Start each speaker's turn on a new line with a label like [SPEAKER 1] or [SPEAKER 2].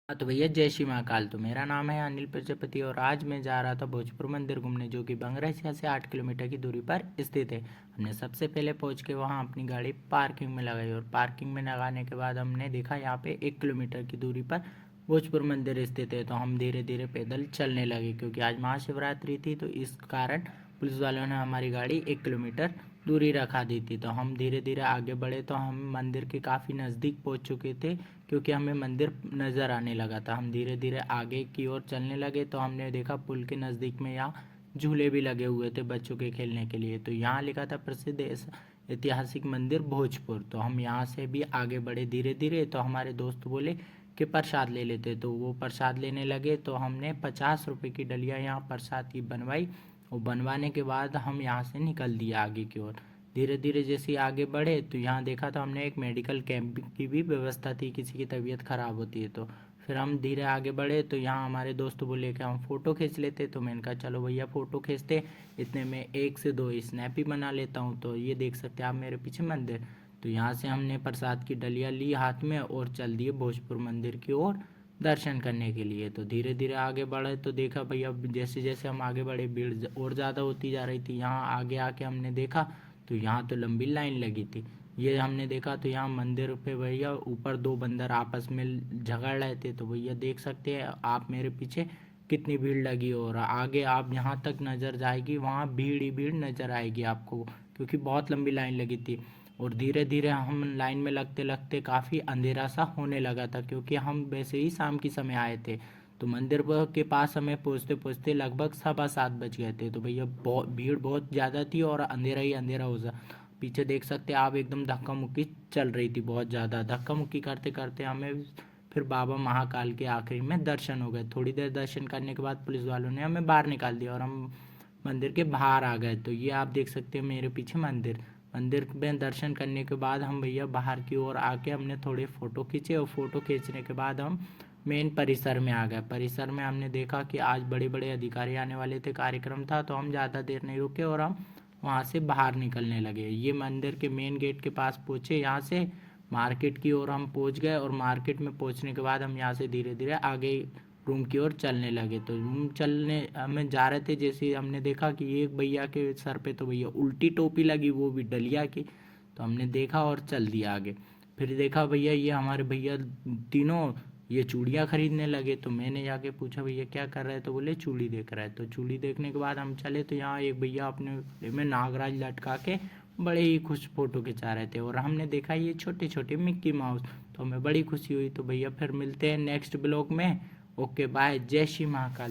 [SPEAKER 1] हाँ तो भैया जय श्री महाकाल। तो मेरा नाम है अनिल प्रजापति और आज मैं जा रहा था भोजपुर मंदिर घूमने, जो कि बंगरसिया से 8 किलोमीटर की दूरी पर स्थित है। हमने सबसे पहले पहुंच के वहां अपनी गाड़ी पार्किंग में लगाई और पार्किंग में लगाने के बाद हमने देखा यहाँ पे 1 किलोमीटर की दूरी पर भोजपुर मंदिर स्थित है। तो हम धीरे धीरे पैदल चलने लगे क्योंकि आज महाशिवरात्रि थी, तो इस कारण पुलिस वालों ने हमारी गाड़ी 1 किलोमीटर दूरी रखा दी थी। तो हम धीरे धीरे आगे बढ़े तो हम मंदिर के काफ़ी नज़दीक पहुंच चुके थे क्योंकि हमें मंदिर नज़र आने लगा था। हम धीरे धीरे आगे की ओर चलने लगे तो हमने देखा पुल के नज़दीक में यहाँ झूले भी लगे हुए थे बच्चों के खेलने के लिए। तो यहाँ लिखा था प्रसिद्ध ऐतिहासिक मंदिर भोजपुर। तो हम यहाँ से भी आगे बढ़े धीरे धीरे। तो हमारे दोस्त बोले कि प्रसाद ले लेते, तो वो प्रसाद लेने लगे। तो हमने 50 रुपये की डलिया यहाँ प्रसाद की बनवाई और बनवाने के बाद हम यहाँ से निकल दिए आगे की ओर। धीरे धीरे जैसे आगे बढ़े तो यहाँ देखा तो हमने एक मेडिकल कैंप की भी व्यवस्था थी, किसी की तबीयत ख़राब होती है तो। फिर हम धीरे आगे बढ़े तो यहाँ हमारे दोस्त बोले कि हम फ़ोटो खींच लेते। तो मैंने कहा चलो भैया फ़ोटो खींचते, इतने में 1 से 2 स्नैप ही बना लेता हूँ। तो ये देख सकते हैं आप मेरे पीछे मंदिर। तो यहाँ से हमने प्रसाद की डलिया ली हाथ में और चल दिए भोजपुर मंदिर की ओर दर्शन करने के लिए। तो धीरे धीरे आगे बढ़े तो देखा भैया जैसे जैसे हम आगे बढ़े भीड़ और ज़्यादा होती जा रही थी। यहाँ आगे आके हमने देखा तो यहाँ तो लंबी लाइन लगी थी। ये हमने देखा तो यहाँ मंदिर पे भैया ऊपर 2 बंदर आपस में झगड़ रहे थे। तो भैया देख सकते हैं आप मेरे पीछे कितनी भीड़ लगी। और आगे आप यहाँ तक नज़र जाएगी वहाँ भीड़ ही भीड़ नज़र आएगी आपको, क्योंकि बहुत लंबी लाइन लगी थी। और धीरे धीरे हम लाइन में लगते लगते काफ़ी अंधेरा सा होने लगा था, क्योंकि हम वैसे ही शाम के समय आए थे। तो मंदिर के पास हमें पहुँचते पहुँचते लगभग 7:15 बज गए थे। तो भैया भीड़ बहुत ज़्यादा थी और अंधेरा ही अंधेरा हो जा। पीछे देख सकते हैं आप एकदम धक्का मुक्की चल रही थी, बहुत ज़्यादा धक्का मुक्की करते करते हमें फिर बाबा महाकाल के आखिरी में दर्शन हो गए। थोड़ी देर दर्शन करने के बाद पुलिस वालों ने हमें बाहर निकाल दिया और हम मंदिर के बाहर आ गए। तो ये आप देख सकते हैं मेरे पीछे मंदिर। मंदिर में दर्शन करने के बाद हम भैया बाहर की ओर आके हमने थोड़े फ़ोटो खींचे और फ़ोटो खींचने के बाद हम मेन परिसर में आ गए। परिसर में हमने देखा कि आज बड़े बड़े अधिकारी आने वाले थे, कार्यक्रम था, तो हम ज़्यादा देर नहीं रुके और हम वहाँ से बाहर निकलने लगे। ये मंदिर के मेन गेट के पास पहुँचे, यहाँ से मार्केट की ओर हम पहुँच गए और मार्केट में पहुँचने के बाद हम यहाँ से धीरे धीरे आगे रूम की ओर चलने लगे। तो रूम चलने हमें जा रहे थे, जैसे ही हमने देखा कि एक भैया के सर पे तो भैया उल्टी टोपी लगी, वो भी डलिया की। तो हमने देखा और चल दिया आगे। फिर देखा भैया ये हमारे भैया तीनों ये चूड़ियाँ खरीदने लगे। तो मैंने जाके पूछा भैया क्या कर रहे हैं, तो बोले चूड़ी देख रहा है। तो चूड़ी देखने के बाद हम चले तो यहाँ एक भैया अपने गले में नागराज लटका के बड़े ही खुश फोटो खिंचा रहे थे और हमने देखा ये छोटे छोटे मिक्की माउस। तो हमें बड़ी खुशी हुई। तो भैया फिर मिलते हैं नेक्स्ट ब्लॉग में। ओके बाय, जय श्री महाकाल।